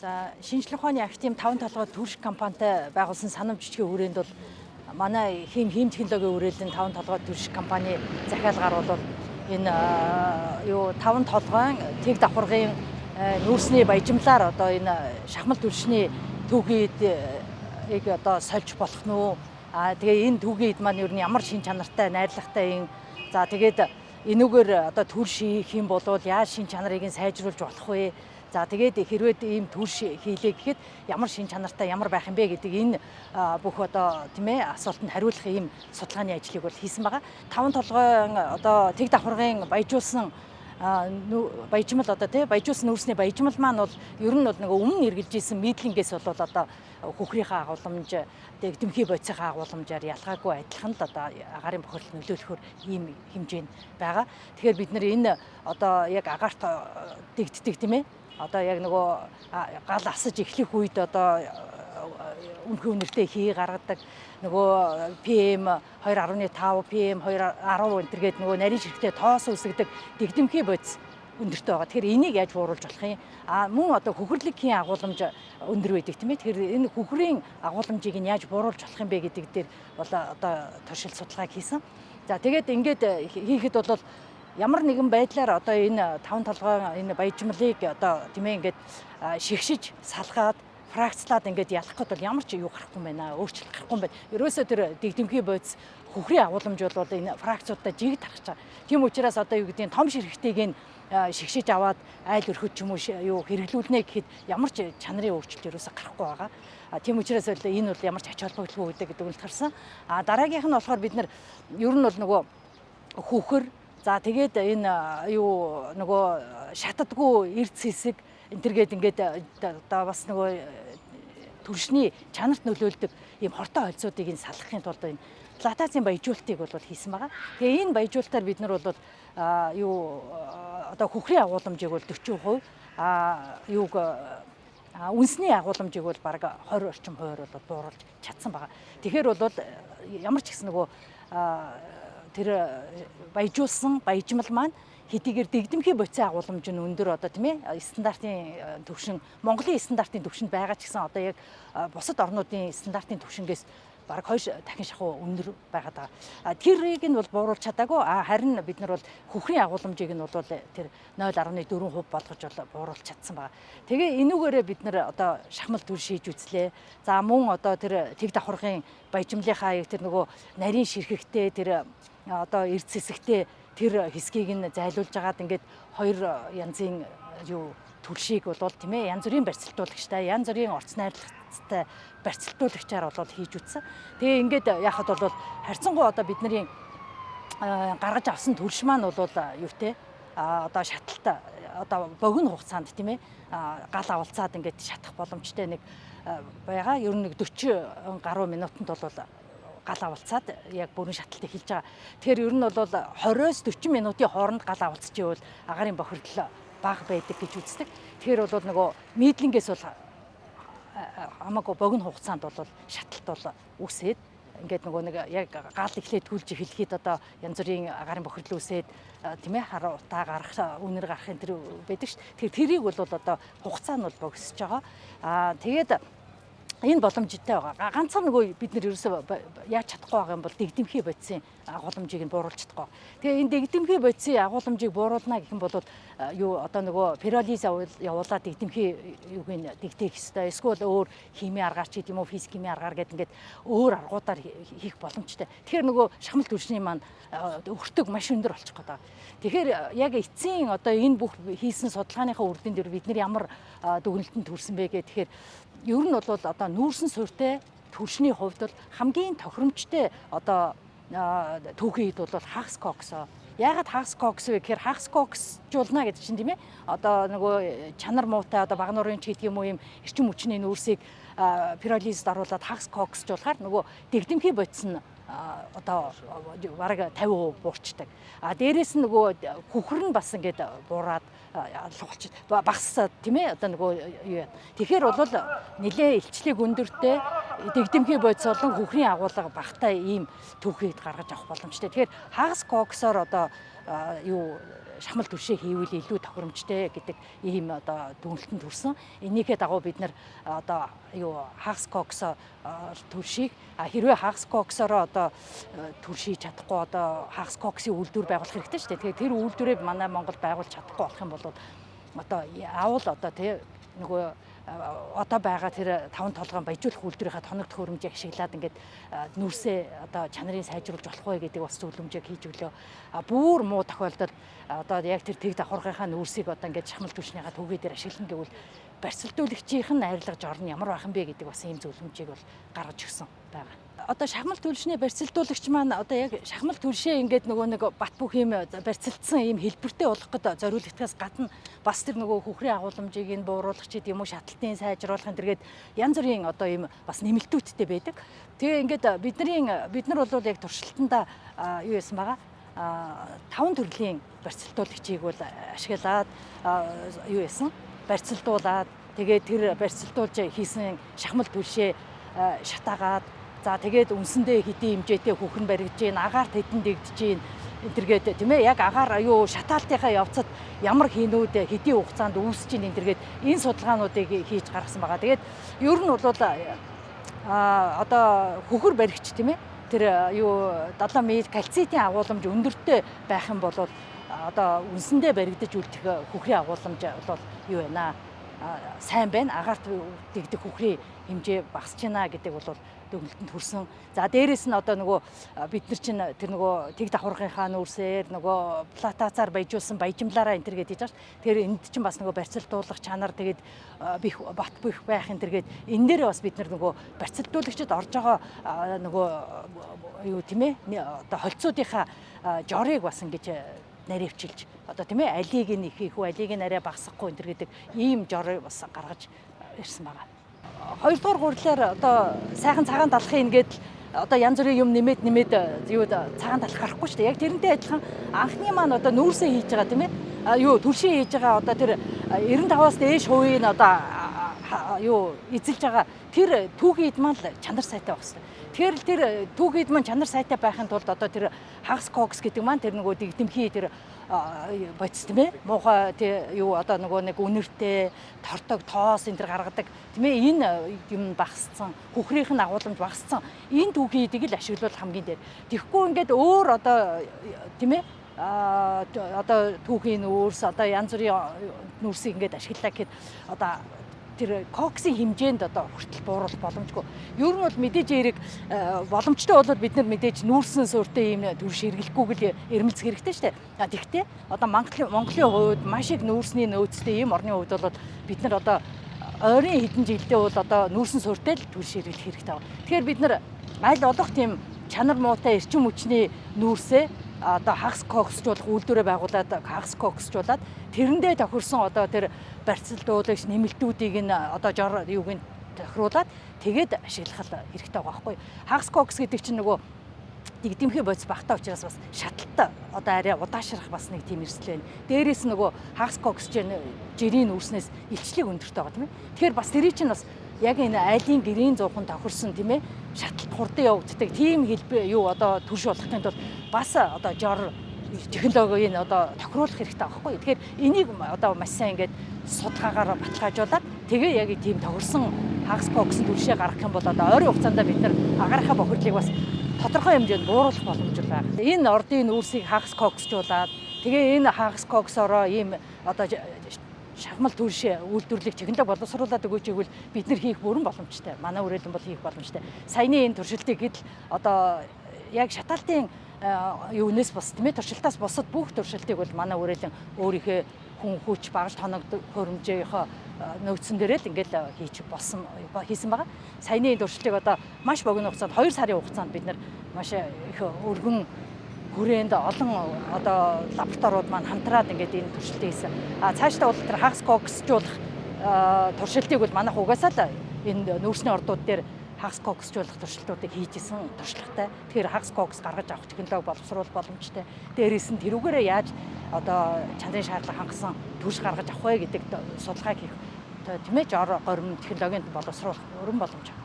За шинжлэх ухааны актийн 5 толгой турш компанитай байгуулсан санамж жижигхэн хүрээнд бол манай хийм технологийн үрээлийн 5 толгой турш компани захиалгаар бол энэ 5 толгойн тэг давхаргын нүүрсний баяжмлаар одоо энэ шахмал түлшний түүхийг одоо сольж болох нь үү? Тэгээ энэ түүхийд маань ер нь ямар шин чанартай, найрлагатай юм. За тэгээд энүүгээр одоо түлш хийх юм бол яаж шин чанарыг нь сайжруулж болох вэ? За тэгээд хэрвээ ийм түлш хийлээ гэхэд ямар шин чанартай ямар байх юм бэ гэдэг энэ бүх одоо тийм ээ асуултанд хариулах ийм судалгааны ажлыг бол хийсэн байгаа. 5 толгойн одоо тэг давхаргын баяжуулсан баяжмал одоо тий баяжуулсан нүүрсний баяжмал маань бол ер нь бол нөгөө өмнө эргэлж исэн нийтлэнгээс бол одоо хөхрийнхээ агуулмж дэмхий бодисынхаа агуулмжаар ялгаагүй адилхан л одоо агаарын бохирдол нөлөөлөхөөр ийм хэмжээнд байгаа. Тэгэхээр бид нар энэ одоо яг агаарт дэгддэг тийм ээ одоо яг нөгөө гал асаж эхлэх үед одоо өмхөн үнэртэй хий гаргадаг нөгөө PM 2.5 PM 2.10 энэ төргээд нөгөө нарийн ширхтээ тоос үсгдэг дэгдэмхий бодис өндөртэй байгаа. Тэгэхээр энийг яаж бууруулж болох юм? Мөн одоо хөхрөлгийн агуулмж өндөр байдаг тийм ээ. Тэгэхээр энэ хөхрийн агуулмжийг нь яаж бууруулж болох юм бэ гэдэг дээр бол одоо туршилт судалгааг хийсэн. За тэгээд ингээд хийхэд бол ямар нэгэн байдлаар одоо энэ 5 толгойн энэ баяжмлыг одоо тийм ээ ингээд шигшиж салгаад фракцлаад ингээд ялах гээд бол ямар ч юу гарахгүй юм байна. Өөрчлөлт гарахгүй юм байна. Ерөөсөө тэр дэгдэмхий бодис хөхрийн агуулмж бол энэ фракцуудаа жиг тархаж байгаа. Тийм учраас одоо юу гэдгийг том ширхтийг нь шигшиж аваад айл өрхөд ч юм уу юу хэрэглүүлнэ гэхэд ямар ч чанарын өөрчлөлт ерөөсөө гарахгүй байгаа. Тийм учраас энэ бол ямар ч ач холбогдолгүй гэдэг нь тарсан. Дараагийнх нь болохоор бид нар ер нь бол нөгөө хөхөр за тэгээд энэ юу нөгөө шатадгүй эрдэс хэсэг энтергээд ингээд одоо бас нөгөө түлшний чанарт нөлөөлдөг ийм хортой хольцоодыг энэ салгахын тулд энэ латацийн баяжуултыг бол хийсэн байгаа. Тэгээ энэ баяжуултаар бид нар бол юу одоо хөхрийн агуулмжийг бол 40%, юуг үнсний агуулмжийг бол бараг 20 орчим хувиар бол бууруулж чадсан байгаа. Тэгэхээр бол ямар ч гэсэн нөгөө тэр баяжуулсан баяжмал маань хэдийгээр дэгдэмхий бодисын агуулмж нь өндөр одоо тийм ээ стандартын түвшин Монголын стандартын түвшинд байгаа ч гэсэн одоо яг бусад орнуудын стандартын түвшингээс бараг 2 дахин шахуу өндөр байгаад байгаа. Тэрийг нь бол бууруулж чадаагүй. Харин бид нар бол хөхрийн агуулмжийг нь бол тэр 0.4% болгож бол бууруулж чадсан байгаа. Тэгээ энүүгээрээ бид нар одоо шахмал түлш хийж үзлээ. За мөн одоо тэр тэг давхаргын баяжмлынхаа яг тэр нөгөө нарийн ширхэгтэй тэр одоо эрдэс хэсэгтэй тэр хэсгийг нь зайлуулж агаад ингээд хоёр янзын юу түлшийг бол тийм ээ янз бүрийн барьцалтуулагчтай янз бүрийн орц найрлагатай барьцалтуулагчаар бол хийж үтсэн. Тэгээ ингээд яхад бол харьцангуй одоо бидний гаргаж авсан түлш маань бол юутэй одоо шаталтай одоо богино хугацаанд тийм ээ гал авалцаад ингээд шатах боломжтой нэг байгаа. Ер нь 40 гаруй минутанд бол гал авалцаад яг бүрэн шаталтыг хэлж байгаа. Тэгэхээр ер нь бол 20-с 40 минутын хооронд гал авалцж ивэл агаарын бохирдол бага байдаг гэж үздэг. Тэгэхээр бол нөгөө нийтлэнгээс бол хамаагүй богино хугацаанд бол шаталт бол үүсээд ингээд нөгөө нэг яг гал эхлээд түлж эхлэхэд одоо янз бүрийн агаарын бохирдол үүсээд тийм ээ хараа утаа гарах үнэр гарахын тэр байдаг ш. Тэгэхээр тэрийг бол одоо хугацаа нь бол богсож байгаа. Тэгээд энэ боломжтой байгаа. Ганцхан нөгөө бид нэр ерөөсөө яаж чадахгүй байгаа юм бол дэгдэмхий бодисын агуулмжийг нь бууруулж чадахгүй. Тэгээ энэ дэгдэмхий бодисын агуулмжийг бууруулна гэх юм бол юу одоо нөгөө пиролиз явуулаад дэгдэмхий юуг нь дэгдэх хэвээр эсвэл өөр химийн аргаар ч гэдэм үү физик химийн аргаар гэдэг ингээд өөр аргуудаар хийх боломжтой. Тэгэхээр нөгөө шахмал түлшний маань өртөг маш өндөр болчих гээд байгаа. Тэгэхээр яг эцсийн одоо энэ бүх хийсэн судалгааныхаа үр дүн дээр бид нар ямар дүгнэлтэнд хүрсэн бэ гэхээр ер нь бол одоо нүүрсэн суурьтай түлшний хувьд бол хамгийн тохиромжтой одоо түүхийд бол хагас коксо. Яагаад хагас кокс вэ гэхээр хагас коксжуулна гэдэг чинь тийм ээ. Одоо нөгөө чанар муутай одоо баг нуурын ч гэдэг юм уу юм эрчим хүчний нүүрсийг пиролизд оруулаад хагас коксжуулахаар нөгөө дэгдэмхий бодис нь одоо бараг 50% буурчдаг. Дээрээс нь нөгөө хөхөр нь бас ингээд буураад багас тийм ээ одоо нөгөө юу. Тэгэхээр бол нэлээ илчлэг өндөртэй дэгдэмхий бодис болон хөхрийн агуулга багтай ийм түүхийг гаргаж авах боломжтой. Тэгэхээр хагас коксоор одоо юу шахмал түвшээ хийвэл илүү тохиромжтой гэдэг ийм одоо дүгнэлтэнд хүрсэн. Энийхээ дагуу бид нар одоо юу хагас коксоо түвшийг хэрвээ хагас коксороо одоо түвшиж чадахгүй одоо хагас коксын үйлдвэр байгуулах хэрэгтэй шүү дээ. Тэгэхээр тэр үйлдвэрээ манай Монгол байгуулж чадахгүй болох юм бол одоо авал одоо тий нөгөө одоо байгаа тэр 5 толгойн баяжуулах үйлдвэрийнхаа тоног төхөөрөмжийг ашиглаад ингээд нүүрсээ одоо чанарыг сайжруулж болох вэ гэдэг бас зөвлөмжийг хийж өглөө. Бүр муу тохиолдолд одоо яг тэр тэг давхаргынхаа нүүрсийг одоо ингээд шахмал түвшнийхаа төвгөө дээр ашиглана гэвэл барьцалдуулагчийнх нь арилгаж орно ямар байх юм бэ гэдэг бас ийм зөвлөмжийг бол гаргаж өгсөн байгаа. Одоо шахмал түвшний барьцалдуулагч маань одоо яг шахмал түвшээ ингээд нөгөө нэг бат бөх юм барьцалдсан ийм хэлбэртэй болох гэдэг зориулагдахаас гадна бас тэр нөгөө хөхрийн агуулмжийг нь бууруулах ч гэдэм үү шатлалтын сайжруулах энэ төргээд янз бүрийн одоо ийм бас нэмэлтүүдтэй байдаг. Тэгээ ингээд бид нар бол яг туршилтандаа юу яасан байгаа 5 төрлийн барьцалдуулагчийг бол ашиглаад юу яасан барьцалдуулаад тэгээд тэр барьцалдуулж хийсэн шахмал түвшээ шатаагаад за тэгээд үнсэндээ хэдийн хэмжээтэй хөхрөн баригдж гин агаарт хэдэн дэгдэж гин энтергээд тийм ээ яг агаар юу шатаалтынхаа явцад ямар хийнүүд хэдийн хугацаанд үүсэж гин энтергээд энэ судалгаануудыг хийж гаргасан байгаа. Тэгээд ер нь бол одоо хөхөр баригч тийм ээ тэр юу 7 мл кальцитын агуулмж өндөртэй байх юм бол одоо үнсэндээ баригдаж үлдэх хөхрийн агуулмж бол юу байна сайн байна. Агаарт дэгдэх хөхрийн хэмжээ багасч байна гэдэг бол дүгнэлтэнд хүрсэн. За дээрэс нь одоо нөгөө бид нар чинь тэр нөгөө тэг давхаргынхаа нүүрсээр нөгөө платацаар баяжуулсан баяжимлаараа энэ төр гэж хийж байгаа ш. Тэгэхээр энд чинь бас нөгөө барьцалдуулах чанар тэгээд бат бөх байх энэ төргээд энэ дээр бас бид нар нөгөө барьцалдуулагчид орж байгаа нөгөө юу тийм ээ одоо холцоодынхаа жорыг бас ингэж наривчилж одоо тийм ээ алийг нь их үү алийг нь арай багасгахгүй энэ төр гэдэг ийм жорыг бас гаргаж ирсэн байгаа. Хоёрдугаар гурлаар одоо сайхан цагаан талхын ингээд одоо янз бүрийн юм нэмээд юу цагаан талх гарахгүй шүү дээ. Яг тэрнтэй адилхан анхны маань одоо нүүрсээ хийж байгаа тийм ээ. Юу түлшээ хийж байгаа одоо тэр 95-аас дээш хувийн одоо юу эзэлж байгаа тэр түүхийн эд маань чанар сайтай байх хэрэгтэй. Тэгэхээр тэр түүхийн эд маань чанар сайтай байхын тулд одоо тэр хагас кокс гэдэг маань тэр нөгөө дэгдэмхий тэр бодис тийм ээ муухай тий юу одоо нөгөө нэг үнэртэй тортог тоос энэ төр гаргадаг тийм ээ энэ юм багассан хөхрийнх нь агуулмж багассан энэ түүхийн эдийг л ашиглуулах хамгийн дээр. Тэгэхгүй ингээд өөр одоо тийм ээ одоо түүхийн нүүрс одоо янз бүрийн нүүрсийг ингээд ашиглаа гэхэд одоо тэр коксын хэмжээнд одоо хүртэл бууруулах боломжгүй. Ер нь бол мэдээж эрэг боломжтой бол бид нар мэдээж нүүрсэн суурьтай ийм төрш хэрэглэхгүйг л эрмэлзэх хэрэгтэй шүү дээ. Тэгэхдээ одоо Монголын хувьд маш их нүүрсний нөөцтэй ийм орны хувьд бол бид нар одоо ойрын хэдэн жилдээ бол одоо нүүрсэн суурьтай л төрш хэрэглэх хэрэгтэй байна. Тэгэхээр бид нар аль болох тийм чанар муутай эрчим хүчний нүүрсээ одоо хагас коксжуулах үйлдвэрээ байгуулад хагас коксжуулаад тэрэндээ тохирсон одоо тэр барьцалдуулагч нэмэлтүүдийг нь одоо жор юуг нь тохируулаад тэгээд ашиглах хэрэгтэй байгаа байхгүй. Хагас кокс гэдэг чинь нөгөө дэгдэмхий бодис багтаа учраас бас шаталтай одоо арай удаашрах бас нэг тийм эрсдэл байна. Дээрээс нөгөө хагас кокс жирийн нүүрснээс илчлэг өндөртэй байгаа тийм ээ. Тэгэхээр бас тэрий чинь бас яг энэ айлын гэрийн зуухан тохирсон тийм ээ шатлалт хурдан явагддаг тийм хэлбэр юу одоо төрш болохын тулд бас одоо жор технологиг нь одоо тохируулах хэрэгтэй байхгүй. Тэгэхээр энийг одоо маш сайн ингээд судалгаагаар баталгаажуулаад тэгээ яг тийм тохирсон хагас коксын түлшээ гаргах юм бол одоо ойрын хугацаанд бид нар агаарынхаа бохирлыг бас тодорхой хэмжээнд бууруулах боломж байна. Энэ ордын нүүрсийг хагас коксжуулаад тэгээ энэ хагас коксороо ийм одоо шахмал түлшээ үйлдвэрлэх технологи боловсруулад өгөөч гэвэл бид нар хийх бүрэн боломжтой. Манай үрэлэн бол хийх боломжтой. Саяны энэ туршилтыг гэдэл одоо яг шатаалтын юунаас бос тийм ээ туршилтаас босод бүх туршилтыг бол манай үрэлэн өөрийнхөө хүн хүч багаж тоног хөрөмжийнхөө нөөцөн дээрээ л ингээд хийсэн байгаа. Саяны туршилтыг одоо маш богино хугацаанд 2 сарын хугацаанд бид нар маш их өргөн хүрээнд олон одоо лабораториуд маань хамтраад ингээд энэ туршилтыг хийсэн. Цаашдаа бол тэр хагас коксжуулах туршилтыг бол манайх угаасаа л энэ нүүрсний ордууд дээр хагас коксжуулах туршилтуудыг хийж исэн туршлагатай. Тэгэхээр хагас кокс гаргаж авах технологи боловсруулах боломжтой. Дээрээс нь тэрүүгээрээ яаж одоо чанарын шаардлага хангасан төрш гаргаж авах вэ гэдэг судалгааг хийх тийм ээ жор горим технологийн боловсруулах өрн боломж.